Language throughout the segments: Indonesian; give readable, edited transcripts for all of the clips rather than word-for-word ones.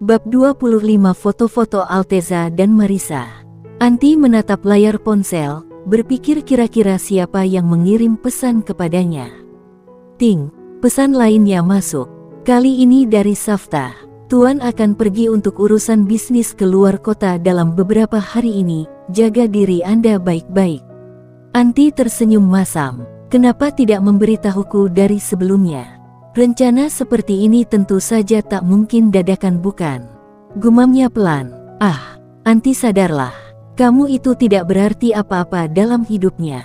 Bab 25 Foto-foto Alteza dan Marissa. Anti menatap layar ponsel, berpikir kira-kira siapa yang mengirim pesan kepadanya. Ting, pesan lainnya masuk. Kali ini dari Safta. Tuan akan pergi untuk urusan bisnis ke luar kota dalam beberapa hari ini, jaga diri Anda baik-baik. Anti tersenyum masam. Kenapa tidak memberitahuku dari sebelumnya? Rencana seperti ini tentu saja tak mungkin dadakan, bukan? Gumamnya pelan. Anti, sadarlah. Kamu itu tidak berarti apa-apa dalam hidupnya.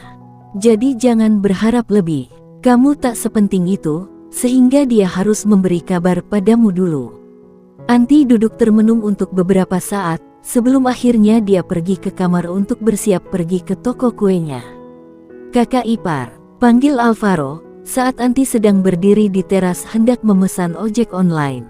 Jadi jangan berharap lebih. Kamu tak sepenting itu, sehingga dia harus memberi kabar padamu dulu. Anti duduk termenung untuk beberapa saat, sebelum akhirnya dia pergi ke kamar untuk bersiap pergi ke toko kuenya. Kakak ipar, panggil Alvaro, saat Anti sedang berdiri di teras hendak memesan ojek online.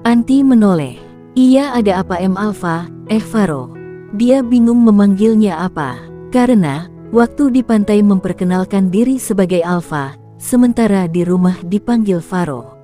Anti menoleh. Iya, ada apa Alva? Faro. Dia bingung memanggilnya apa, karena waktu di pantai memperkenalkan diri sebagai Alva, sementara di rumah dipanggil Faro.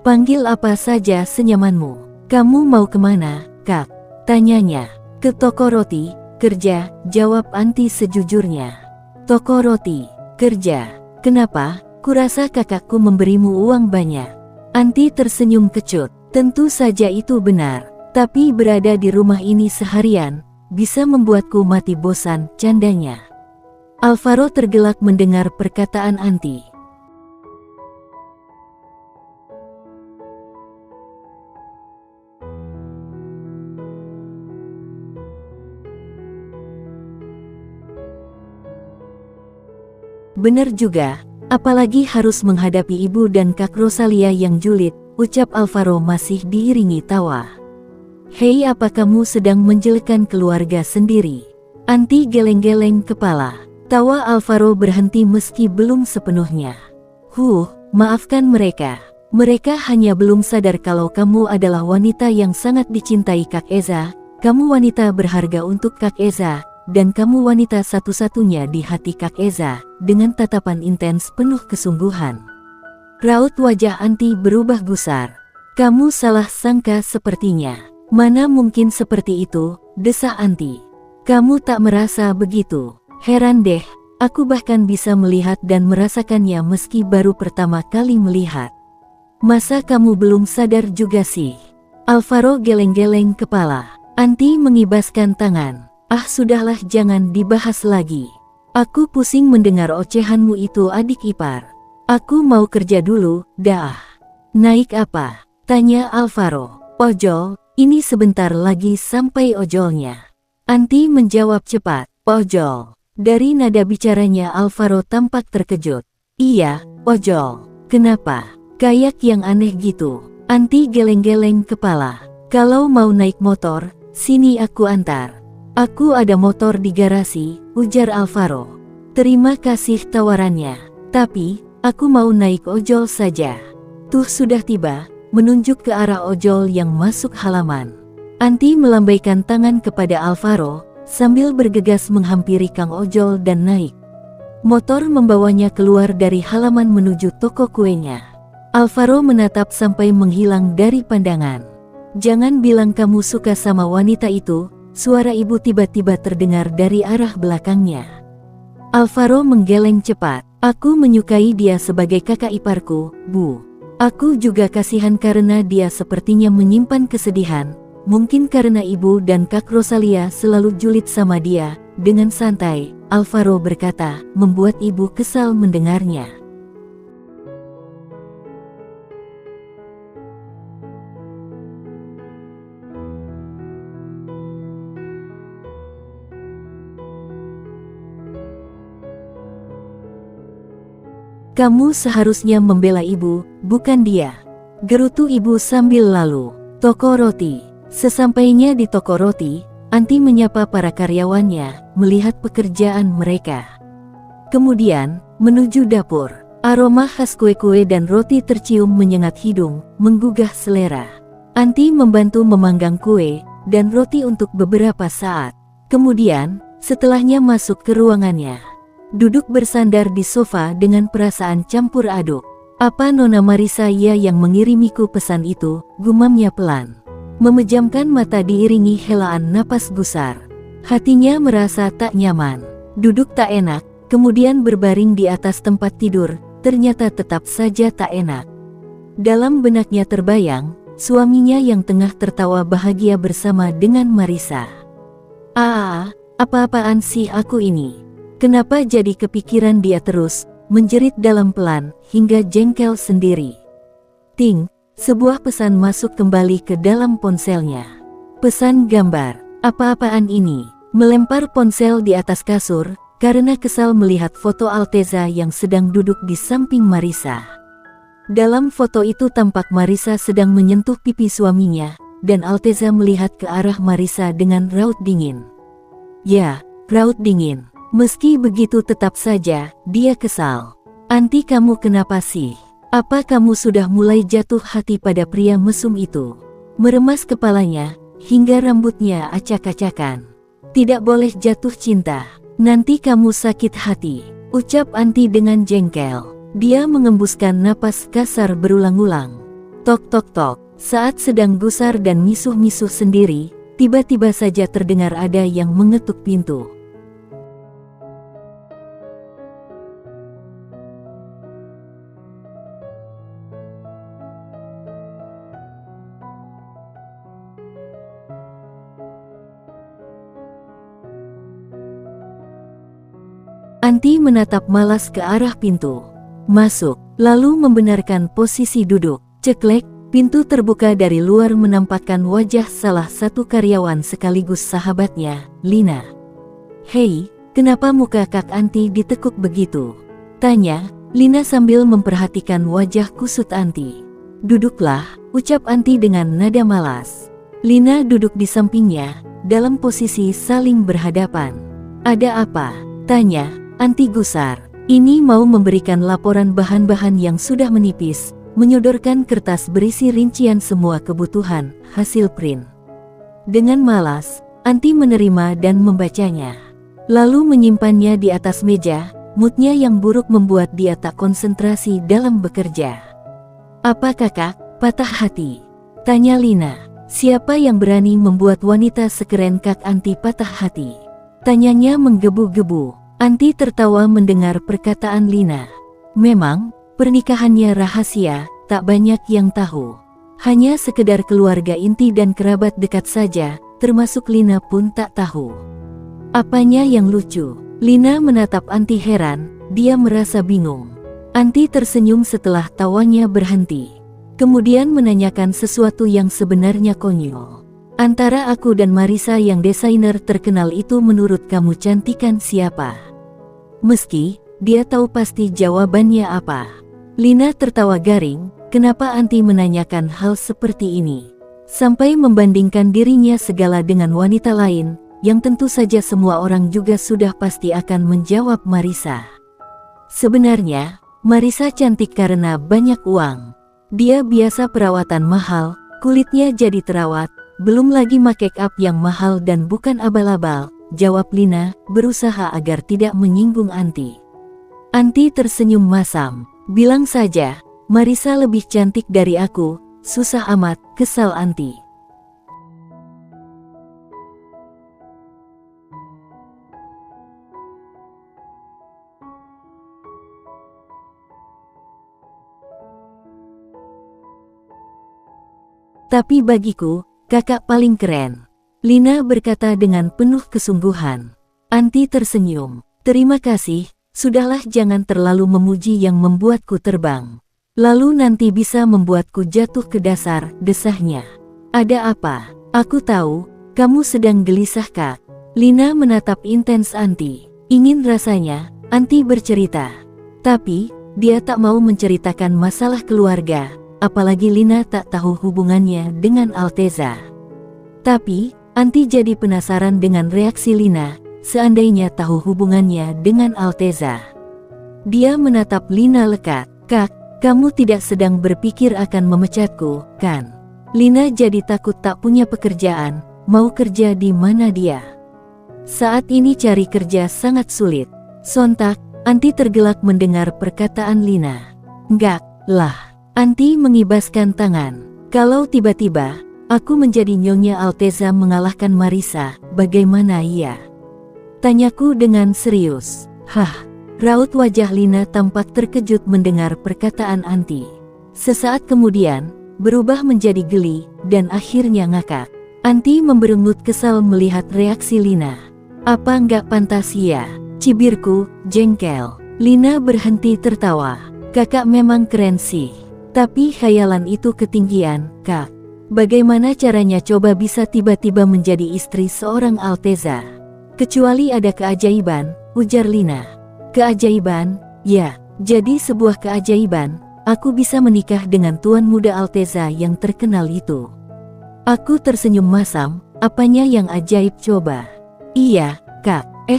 Panggil apa saja senyamanmu. Kamu mau kemana, Kak? Tanyanya. Ke toko roti, kerja, jawab Anti sejujurnya. Toko roti, kerja. Kenapa? Kurasa kakakku memberimu uang banyak. Anti tersenyum kecut. Tentu saja itu benar. Tapi berada di rumah ini seharian, bisa membuatku mati bosan, candanya. Alvaro tergelak mendengar perkataan Anti. Benar juga, apalagi harus menghadapi ibu dan Kak Rosalia yang julid, ucap Alvaro masih diiringi tawa. Hei, apa kamu sedang menjelekkan keluarga sendiri? Anti geleng-geleng kepala. Tawa Alvaro berhenti meski belum sepenuhnya. Maafkan mereka. Mereka hanya belum sadar kalau kamu adalah wanita yang sangat dicintai Kak Eza. Kamu wanita berharga untuk Kak Eza, dan kamu wanita satu-satunya di hati Kak Eza, dengan tatapan intens penuh kesungguhan. Raut wajah Anti berubah gusar. Kamu salah sangka sepertinya. Mana mungkin seperti itu, desah Anti. Kamu tak merasa begitu. Heran deh, aku bahkan bisa melihat dan merasakannya meski baru pertama kali melihat. Masa kamu belum sadar juga sih? Alvaro geleng-geleng kepala. Anti mengibaskan tangan. Sudahlah, jangan dibahas lagi. Aku pusing mendengar ocehanmu itu, adik ipar. Aku mau kerja dulu, dah. Naik apa? Tanya Alvaro. Ojol, ini sebentar lagi sampai ojolnya. Anti menjawab cepat. Ojol. Dari nada bicaranya Alvaro tampak terkejut. Iya, ojol. Kenapa? Kayak yang aneh gitu. Anti geleng-geleng kepala. Kalau mau naik motor, sini aku antar. Aku ada motor di garasi, ujar Alvaro. Terima kasih tawarannya, tapi aku mau naik ojol saja. Tuh sudah tiba, menunjuk ke arah ojol yang masuk halaman. Anti melambaikan tangan kepada Alvaro, sambil bergegas menghampiri Kang Ojol dan naik. Motor membawanya keluar dari halaman menuju toko kuenya. Alvaro menatap sampai menghilang dari pandangan. Jangan bilang kamu suka sama wanita itu. Suara ibu tiba-tiba terdengar dari arah belakangnya. Alvaro menggeleng cepat. Aku menyukai dia sebagai kakak iparku, Bu. Aku juga kasihan karena dia sepertinya menyimpan kesedihan. Mungkin karena ibu dan Kak Rosalia selalu julid sama dia. Dengan santai, Alvaro berkata, membuat ibu kesal mendengarnya. Kamu seharusnya membela ibu, bukan dia. Gerutu ibu sambil lalu. Toko roti. Sesampainya di toko roti, Anti menyapa para karyawannya, melihat pekerjaan mereka. Kemudian, menuju dapur. Aroma khas kue-kue dan roti tercium menyengat hidung, menggugah selera. Anti membantu memanggang kue dan roti untuk beberapa saat. Kemudian, setelahnya masuk ke ruangannya. Duduk bersandar di sofa dengan perasaan campur aduk. Apa Nona Marissa ya yang mengirimiku pesan itu, gumamnya pelan. memejamkan mata diiringi helaan napas gusar. Hatinya merasa tak nyaman, duduk tak enak, kemudian berbaring di atas tempat tidur, ternyata tetap saja tak enak. Dalam benaknya terbayang, suaminya yang tengah tertawa bahagia bersama dengan Marisa. Apa-apaan sih aku ini? Kenapa jadi kepikiran dia terus, menjerit dalam pelan, hingga jengkel sendiri. Ting, sebuah pesan masuk kembali ke dalam ponselnya. Pesan gambar, apa-apaan ini? Melempar ponsel di atas kasur, karena kesal melihat foto Alteza yang sedang duduk di samping Marisa. Dalam foto itu tampak Marisa sedang menyentuh pipi suaminya, dan Alteza melihat ke arah Marisa dengan raut dingin. Ya, raut dingin. Meski begitu tetap saja, dia kesal. Anti, kamu kenapa sih? Apa kamu sudah mulai jatuh hati pada pria mesum itu? Meremas kepalanya, hingga rambutnya acak-acakan. Tidak boleh jatuh cinta, nanti kamu sakit hati, ucap Anti dengan jengkel. Dia mengembuskan napas kasar berulang-ulang. Tok tok tok, saat sedang gusar dan misuh-misuh sendiri, tiba-tiba saja terdengar ada yang mengetuk pintu. Anti menatap malas ke arah pintu. Masuk, lalu membenarkan posisi duduk. Ceklek, pintu terbuka dari luar menampakkan wajah salah satu karyawan sekaligus sahabatnya, Lina. Hei, kenapa muka Kak Anti ditekuk begitu? Tanya, Lina sambil memperhatikan wajah kusut Anti. Duduklah, ucap Anti dengan nada malas. Lina duduk di sampingnya, dalam posisi saling berhadapan. Ada apa? Tanya, Anti gusar. Ini mau memberikan laporan bahan-bahan yang sudah menipis, menyodorkan kertas berisi rincian semua kebutuhan, hasil print. Dengan malas, Anti menerima dan membacanya. Lalu menyimpannya di atas meja, moodnya yang buruk membuat dia tak konsentrasi dalam bekerja. Apa kakak, patah hati? Tanya Lina. Siapa yang berani membuat wanita sekeren Kak Anti patah hati? Tanyanya menggebu-gebu. Anti tertawa mendengar perkataan Lina. Memang, pernikahannya rahasia, tak banyak yang tahu. Hanya sekedar keluarga inti dan kerabat dekat saja, termasuk Lina pun tak tahu. Apanya yang lucu? Lina menatap Anti heran, dia merasa bingung. Anti tersenyum setelah tawanya berhenti. Kemudian menanyakan sesuatu yang sebenarnya konyol. Antara aku dan Marisa yang desainer terkenal itu menurut kamu cantikan siapa? Meski, dia tahu pasti jawabannya apa. Lina tertawa garing, kenapa Anti menanyakan hal seperti ini? Sampai membandingkan dirinya segala dengan wanita lain, yang tentu saja semua orang juga sudah pasti akan menjawab Marisa. Sebenarnya, Marisa cantik karena banyak uang. Dia biasa perawatan mahal, kulitnya jadi terawat, belum lagi make up yang mahal dan bukan abal-abal, jawab Lina, berusaha agar tidak menyinggung Anti. Anti tersenyum masam, bilang saja, Marisa lebih cantik dari aku, susah amat, kesal Anti. Tapi bagiku, kakak paling keren. Lina berkata dengan penuh kesungguhan. Anti tersenyum. Terima kasih, sudahlah jangan terlalu memuji yang membuatku terbang. Lalu nanti bisa membuatku jatuh ke dasar, desahnya. Ada apa? Aku tahu, kamu sedang gelisah Kak. Lina menatap intens Anti. Ingin rasanya, Anti bercerita. Tapi, dia tak mau menceritakan masalah keluarga. Apalagi Lina tak tahu hubungannya dengan Alteza. Tapi, Anti jadi penasaran dengan reaksi Lina, seandainya tahu hubungannya dengan Alteza. Dia menatap Lina lekat. Kak, kamu tidak sedang berpikir akan memecatku, kan? Lina jadi takut tak punya pekerjaan, mau kerja di mana dia? Saat ini cari kerja sangat sulit. Sontak, Anti tergelak mendengar perkataan Lina. Enggak lah. Anti mengibaskan tangan. Kalau tiba-tiba, Aku menjadi Nyonya Alteza mengalahkan Marisa, bagaimana iya? Tanyaku dengan serius. Hah, raut wajah Lina tampak terkejut mendengar perkataan Anti. Sesaat kemudian, berubah menjadi geli, dan akhirnya ngakak. Anti memberengut kesal melihat reaksi Lina. Apa nggak pantas ya? Cibirku, jengkel. Lina berhenti tertawa. Kakak memang keren sih. Tapi khayalan itu ketinggian, Kak. Bagaimana caranya coba bisa tiba-tiba menjadi istri seorang Alteza? Kecuali ada keajaiban, ujar Lina. Keajaiban? Ya, jadi sebuah keajaiban, aku bisa menikah dengan Tuan Muda Alteza yang terkenal itu. Aku tersenyum masam, apanya yang ajaib coba? Iya, Kak.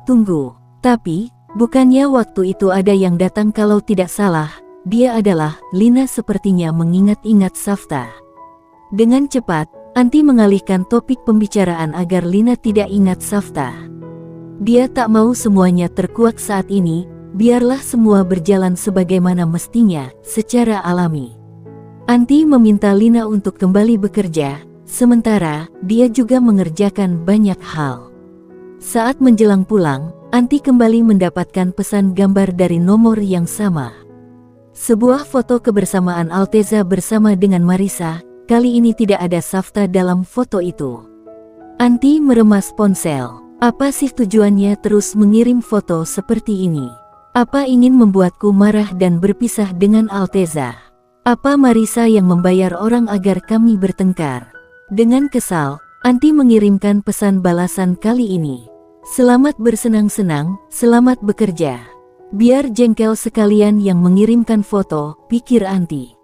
Tunggu. Tapi, bukannya waktu itu ada yang datang kalau tidak salah, dia adalah, Lina sepertinya mengingat-ingat Safta. Dengan cepat, Anti mengalihkan topik pembicaraan agar Lina tidak ingat Safta. Dia tak mau semuanya terkuak saat ini, biarlah semua berjalan sebagaimana mestinya, secara alami. Anti meminta Lina untuk kembali bekerja, sementara dia juga mengerjakan banyak hal. Saat menjelang pulang, Anti kembali mendapatkan pesan gambar dari nomor yang sama. Sebuah foto kebersamaan Alteza bersama dengan Marisa. Kali ini tidak ada Safta dalam foto itu. Anti meremas ponsel. Apa sih tujuannya terus mengirim foto seperti ini? Apa ingin membuatku marah dan berpisah dengan Alteza? Apa Marisa yang membayar orang agar kami bertengkar? Dengan kesal, Anti mengirimkan pesan balasan kali ini. Selamat bersenang-senang, selamat bekerja. Biar jengkel sekalian yang mengirimkan foto, pikir Anti.